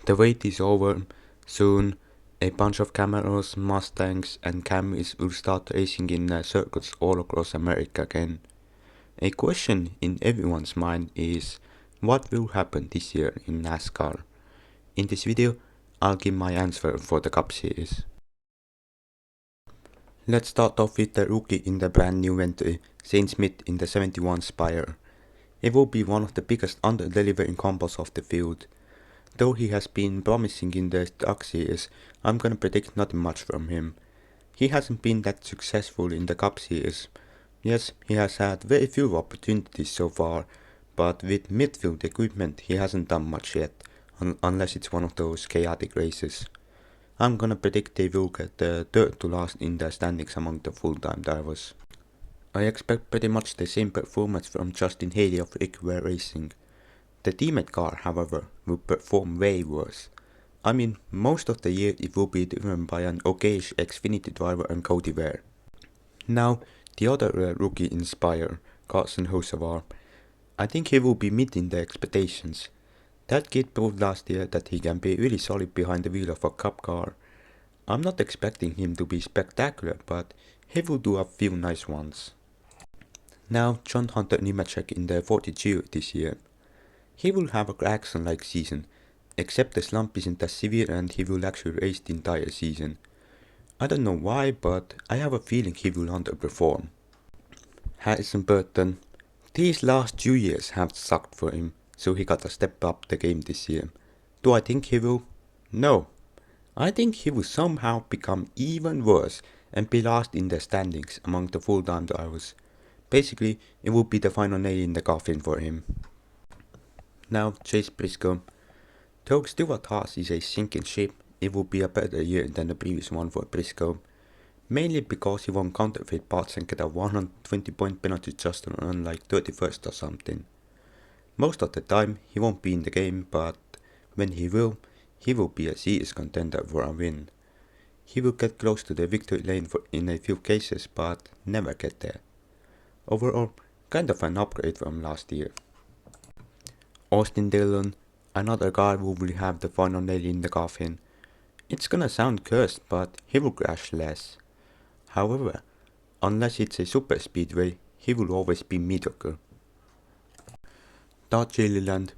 The wait is over. Soon, a bunch of Camaros, Mustangs, and Camrys will start racing in circuits all across America again. A question in everyone's mind is, what will happen this year in NASCAR? In this video, I'll give my answer for the Cup Series. Let's start off with the rookie in the brand new entry, Shane Smith in the 71 Spire. He will be one of the biggest under-delivering combos of the field. Though he has been promising in the Truck Series, I'm gonna predict nothing much from him. He hasn't been that successful in the Cup Series. Yes, he has had very few opportunities so far, but with midfield equipment he hasn't done much yet, unless it's one of those chaotic races. I'm gonna predict they will get the third to last in the standings among the full-time drivers. I expect pretty much the same performance from Justin Haley of Rick Ware Racing. The teammate car, however, will perform way worse. I mean, most of the year it will be driven by an okayish Xfinity driver and Cody Ware. Now, the other rookie in Spire, Carson Hocevar. I think he will be meeting the expectations. That kid proved last year that he can be really solid behind the wheel of a Cup car. I'm not expecting him to be spectacular, but he will do a few nice ones. Now, John Hunter Nemechek in the 42 this year. He will have a Clarkson-like season, except the slump isn't as severe and he will actually race the entire season. I don't know why, but I have a feeling he will underperform. Harrison Burton. These last 2 years have sucked for him, so he got to step up the game this year. Do I think he will? No. I think he will somehow become even worse and be last in the standings among the full-time drivers. Basically, it will be the final nail in the coffin for him. Now, Chase Briscoe. Though Stewart Haas is a sinking ship, it will be a better year than the previous one for Briscoe. Mainly because he won't counterfeit parts and get a 120-point penalty just on like 31st or something. Most of the time he won't be in the game, but when he will be a serious contender for a win. He will get close to the victory lane in a few cases, but never get there. Overall, kind of an upgrade from last year. Austin Dillon, another guy who will have the final nail in the coffin. It's gonna sound cursed, but he will crash less. However, unless it's a super speedway, he will always be mediocre. Todd Gilliland.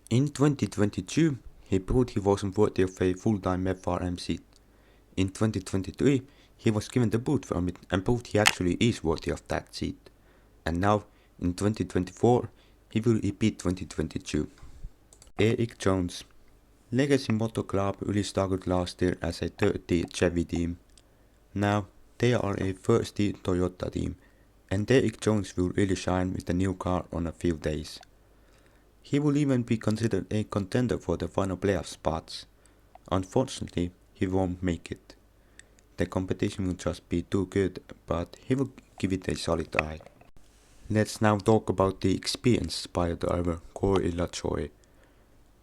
In 2022, he proved he wasn't worthy of a full-time FRM seat. In 2023, he was given the boot from it and proved he actually is worthy of that seat. And now, in 2024, he will repeat 2022. Eric Jones. Legacy Motor Club really struggled last year as a third-tier Chevy team. Now, they are a first-tier Toyota team, and Eric Jones will really shine with the new car on a few days. He will even be considered a contender for the final playoff spots. Unfortunately, he won't make it. The competition will just be too good, but he will give it a solid try. Let's now talk about the experienced Spire driver, Corey LaJoie.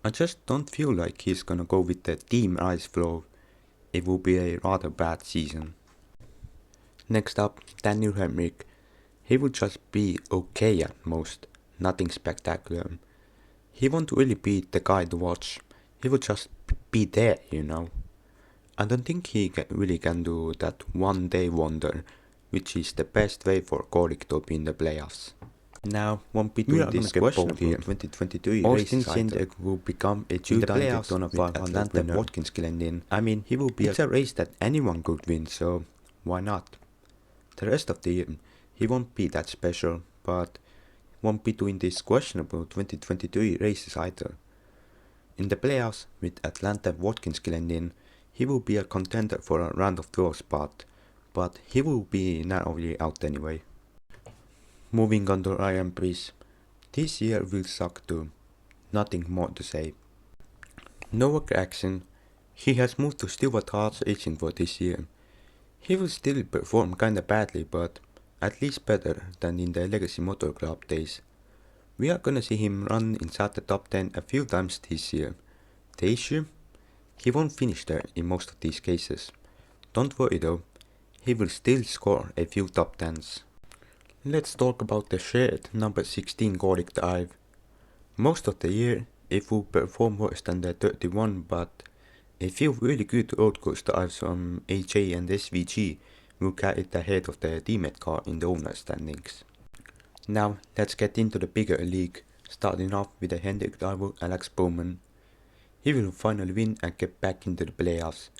I just don't feel like he's gonna go with the team ice flow. It will be a rather bad season. Next up, Daniel Hemrick. He will just be okay at most, nothing spectacular. He won't really be the guy to watch. He will just be there, you know. I don't think he really can do that one-day wonder, which is the best way for Corey to be in the playoffs. Now, won't be doing this question here. 2023 Austin Cindric will become a two-time Daytona 500 winner. Watkins Glen. I mean, he will be. It's a race that anyone could win, so why not? The rest of the year, he won't be that special, but won't be doing these questionable 2023 races either. In the playoffs, with Atlanta Watkins Glen, he will be a contender for a round of 12 spot, but he will be narrowly out anyway. Moving on to Ryan Preece. This year will suck too. Nothing more to say. Noah Gragson. He has moved to Stewart Haas Racing for this year. He will still perform kinda badly, but at least better than in the Legacy Motor Club days. We are gonna see him run inside the top 10 a few times this year. The issue? He won't finish there in most of these cases. Don't worry though, he will still score a few top 10s. Let's talk about the shared number 16 Golic drive. Most of the year, it will perform worse than the 31, but a few really good road course drives from AJ and SVG will carry it ahead of the teammate car in the owner standings. Now let's get into the bigger league, starting off with the Hendrick driver Alex Bowman. He will finally win and get back into the playoffs,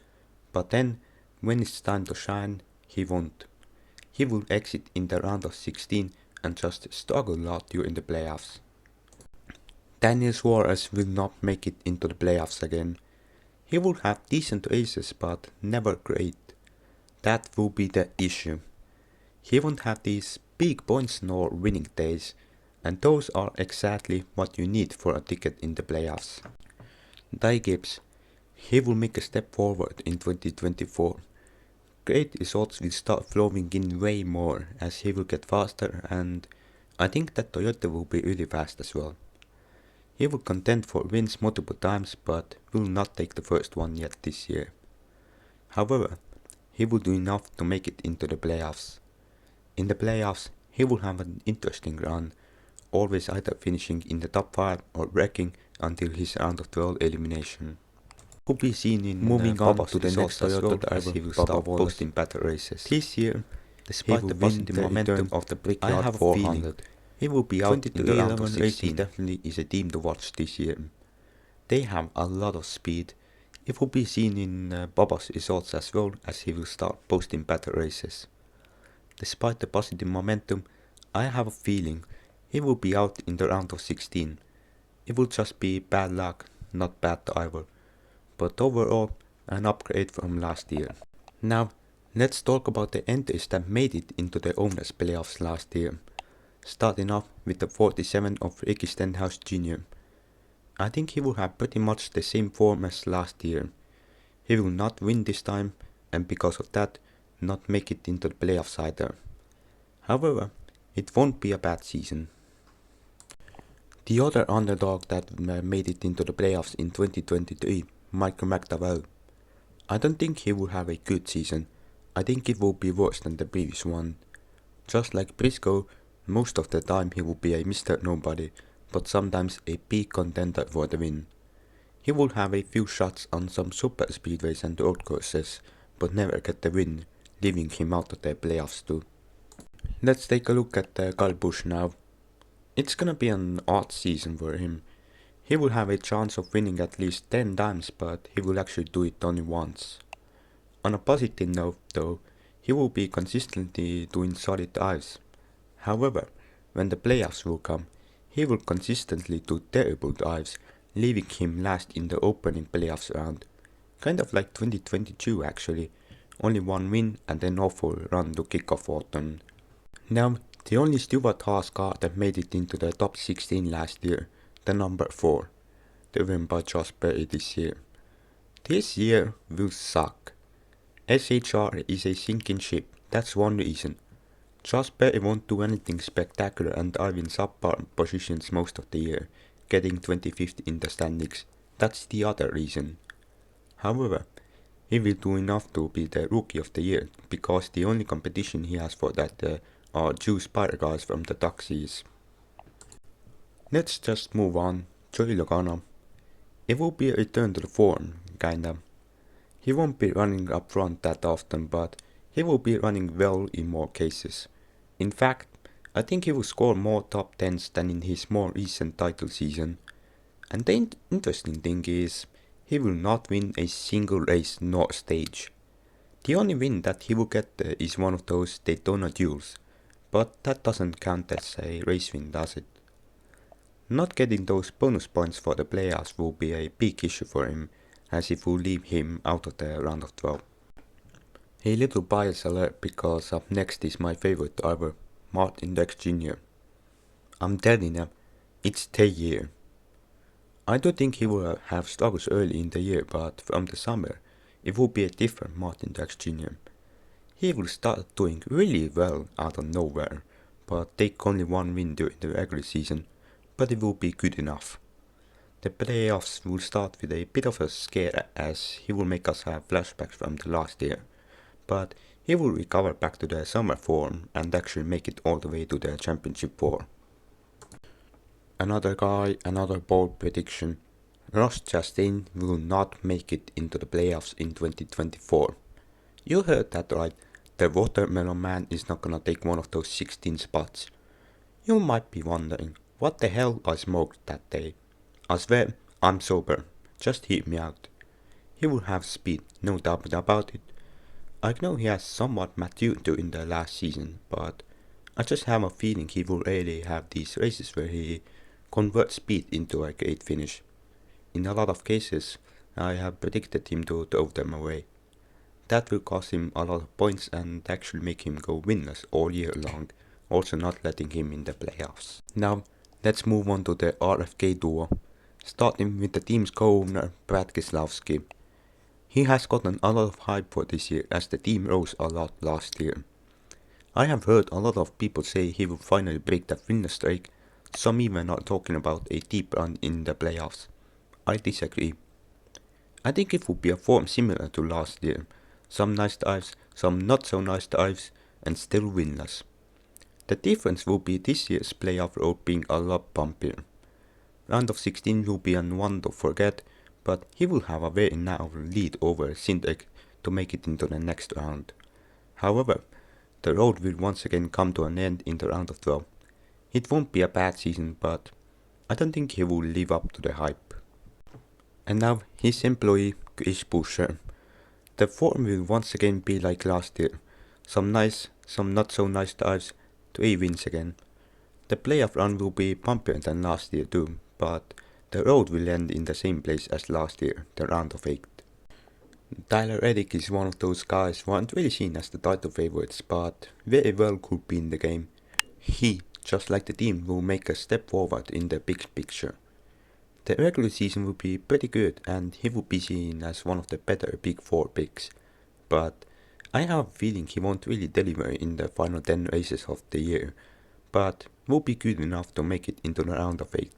but then when it's time to shine, he won't. He will exit in the round of 16 and just struggle a lot during the playoffs. Daniel Suarez will not make it into the playoffs again. He will have decent races but never great. That will be the issue. He won't have these big points nor winning days, and those are exactly what you need for a ticket in the playoffs. Ty Gibbs, he will make a step forward in 2024. Great results will start flowing in way more as he will get faster, and I think that Toyota will be really fast as well. He will contend for wins multiple times but will not take the first one yet this year. However, he will do enough to make it into the playoffs. In the playoffs, he will have an interesting run, always either finishing in the top 5 or wrecking until his round of 12 elimination. Could be seen in moving on to the next Toyota driver, he will start posting better races. This year, despite the positive momentum of the Brickyard 400, he will be out in the round of 16. Definitely is a team to watch this year. They have a lot of speed. It will be seen in Bubba's results as well as he will start posting better races. Despite the positive momentum, I have a feeling he will be out in the round of 16. It will just be bad luck, not bad driver, but overall an upgrade from last year. Now, let's talk about the entries that made it into the owners playoffs last year. Starting off with the 47 of Ricky Stenhouse Jr. I think he will have pretty much the same form as last year. He will not win this time, and because of that, not make it into the playoffs either. However, it won't be a bad season. The other underdog that made it into the playoffs in 2023, Michael McDowell. I don't think he will have a good season. I think it will be worse than the previous one. Just like Briscoe, most of the time he will be a Mr. Nobody, but sometimes a big contender for the win. He will have a few shots on some super speedways and road courses, but never get the win, leaving him out of the playoffs too. Let's take a look at Kyle Busch now. It's gonna be an odd season for him. He will have a chance of winning at least 10 times, but he will actually do it only once. On a positive note though, he will be consistently doing solid dives. However, when the playoffs will come, he will consistently do terrible dives, leaving him last in the opening playoffs round. Kind of like 2022 actually, only one win and an awful run to kick off autumn. Now, the only Stewart Haas car that made it into the top 16 last year, the number 4, driven by Josh Berry this year. This year will suck. SHR is a sinking ship, that's one reason. Josh Berry won't do anything spectacular and drive in subpar positions most of the year, getting 25th in the standings. That's the other reason. However, he will do enough to be the Rookie of the Year, because the only competition he has for that are 2 Spire guys from the Tuxies. Let's just move on. Joey Logano. It will be a return to the form, kinda. He won't be running up front that often, but he will be running well in more cases. In fact, I think he will score more top 10s than in his more recent title season. And the interesting thing is, he will not win a single race nor stage. The only win that he will get is one of those Daytona duels, but that doesn't count as a race win, does it? Not getting those bonus points for the playoffs will be a big issue for him, as it will leave him out of the round of 12. A little bias alert, because up next is my favorite driver, Martin Truex Jr. I'm telling you, it's the year. I do think he will have struggles early in the year, but from the summer, it will be a different Martin Truex Jr. He will start doing really well out of nowhere, but take only one win during the regular season, but it will be good enough. The playoffs will start with a bit of a scare, as he will make us have flashbacks from the last year, but he will recover back to the summer form and actually make it all the way to the championship 4. Another guy, another bold prediction. Ross Chastain will not make it into the playoffs in 2024. You heard that right. The Watermelon Man is not gonna take one of those 16 spots. You might be wondering, what the hell I smoked that day? I swear, I'm sober. Just hear me out. He will have speed, no doubt about it. I know he has somewhat matured in the last season, but I just have a feeling he will really have these races where he converts speed into a great finish. In a lot of cases, I have predicted him to throw them away. That will cost him a lot of points and actually make him go winless all year long, also not letting him in the playoffs. Now, let's move on to the RFK duo, starting with the team's co-owner Brad Keselowski. He has gotten a lot of hype for this year as the team rose a lot last year. I have heard a lot of people say he will finally break that winless streak, some even are talking about a deep run in the playoffs. I disagree. I think it would be a form similar to last year. Some nice dives, some not so nice dives, and still winless. The difference will be this year's playoff road being a lot bumpier. Round of 16 will be one to forget, but he will have a very narrow lead over Sindek to make it into the next round. However, the road will once again come to an end in the round of 12. It won't be a bad season, but I don't think he will live up to the hype. And now his employee Chris Buescher. The form will once again be like last year. Some nice, some not so nice dives, 3 wins again. The playoff run will be bumpier than last year too, but the road will end in the same place as last year, the round of 8. Tyler Reddick is one of those guys who aren't really seen as the title favorites, but very well could be in the game. He, just like the team, will make a step forward in the big picture. The regular season will be pretty good and he will be seen as one of the better Big 4 picks, but I have a feeling he won't really deliver in the final 10 races of the year, but will be good enough to make it into the round of 8.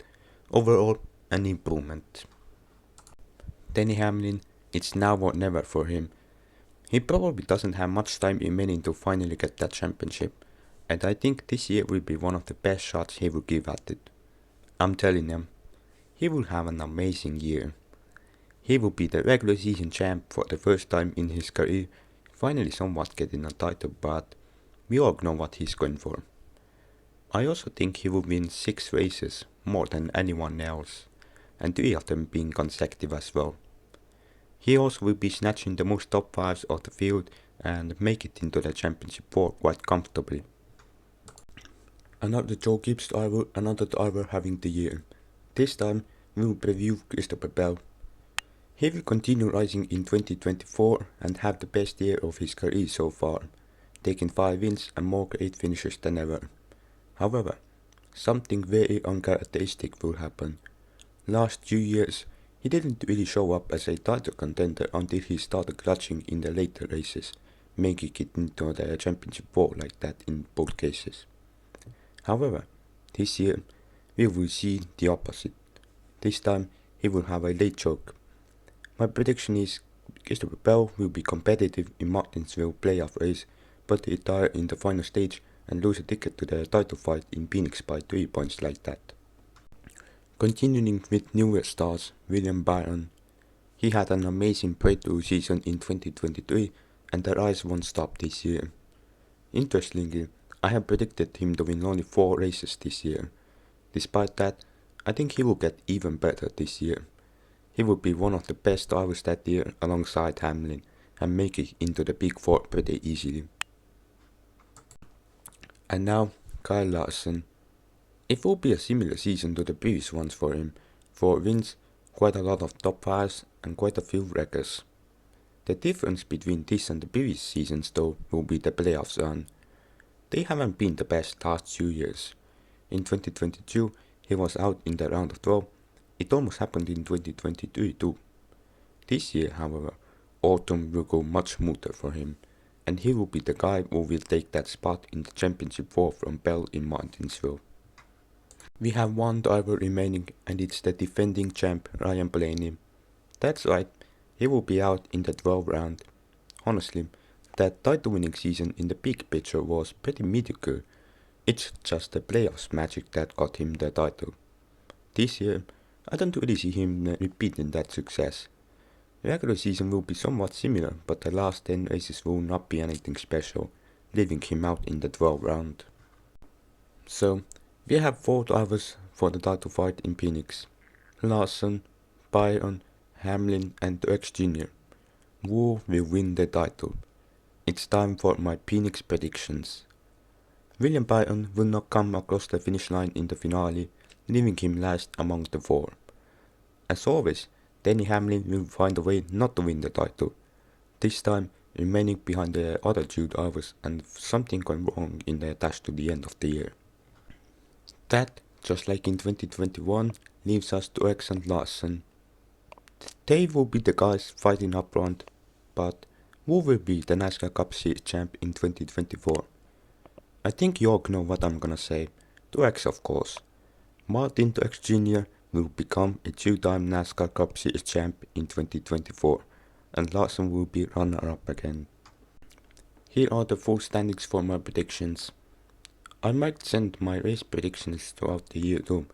Overall, an improvement. Denny Hamlin, it's now or never for him. He probably doesn't have much time remaining to finally get that championship, and I think this year will be one of the best shots he will give at it. I'm telling him, he will have an amazing year. He will be the regular season champ for the first time in his career, finally somewhat getting a title, but we all know what he's going for. I also think he will win 6 races, more than anyone else, and 3 of them being consecutive as well. He also will be snatching the most top 5s of the field and make it into the championship 4 quite comfortably. Another Joe Gibbs driver, another driver having the year. This time we will preview Christopher Bell. He will continue rising in 2024 and have the best year of his career so far, taking 5 wins and more great finishes than ever. However, something very uncharacteristic will happen. Last 2 years, he didn't really show up as a title contender until he started clutching in the later races, making it into the championship 4 like that in both cases. However, this year, we will see the opposite. This time, he will have a late choke. My prediction is Christopher Bell will be competitive in Martinsville playoff race, but retire in the final stage and lose a ticket to the title fight in Phoenix by 3 points like that. Continuing with newer stars, William Byron. He had an amazing breakthrough season in 2023 and the rise won't stop this year. Interestingly, I have predicted him to win only 4 races this year. Despite that, I think he will get even better this year. He will be one of the best drivers that year alongside Hamlin and make it into the Big 4 pretty easily. And now, Kyle Larson. It will be a similar season to the previous ones for him. 4 wins, quite a lot of top 5s and quite a few wreckers. The difference between this and the previous seasons though will be the playoffs run. They haven't been the best last 2 years. In 2022 he was out in the round of 12. It almost happened in 2023 too. This year, however, autumn will go much smoother for him, and he will be the guy who will take that spot in the championship 4 from Bell in Martinsville. We have one driver remaining and it's the defending champ Ryan Blaney. That's right, he will be out in the 12th round. Honestly, that title winning season in the big picture was pretty mediocre. It's just the playoffs magic that got him the title. This year, I don't really see him repeating that success. The regular season will be somewhat similar, but the last 10 races will not be anything special, leaving him out in the 12th round. So, we have 4 drivers for the title fight in Phoenix: Larson, Byron, Hamlin and Truex Jr. Who will win the title? It's time for my Phoenix predictions. William Byron will not come across the finish line in the finale, leaving him last among the 4. As always, Denny Hamlin will find a way not to win the title, this time remaining behind the other 2 drivers and something going wrong in the dash to the end of the year. That, just like in 2021, leaves us Truex and Larson. They will be the guys fighting up front, but who will be the NASCAR Cup Series champ in 2024? I think you all know what I'm gonna say. Truex, of course. Martin Truex Jr. will become a 2-time NASCAR Cup Series champ in 2024, and Larson will be runner-up again. Here are the full standings for my predictions. I might send my race predictions throughout the year too,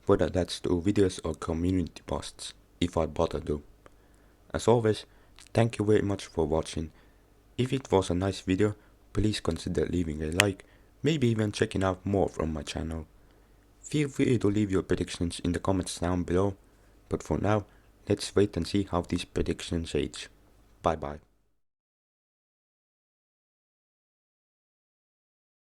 whether that's through videos or community posts, if I bother to. As always, thank you very much for watching. If it was a nice video, please consider leaving a like, maybe even checking out more from my channel. Feel free to leave your predictions in the comments down below, but for now, let's wait and see how these predictions age. Bye bye.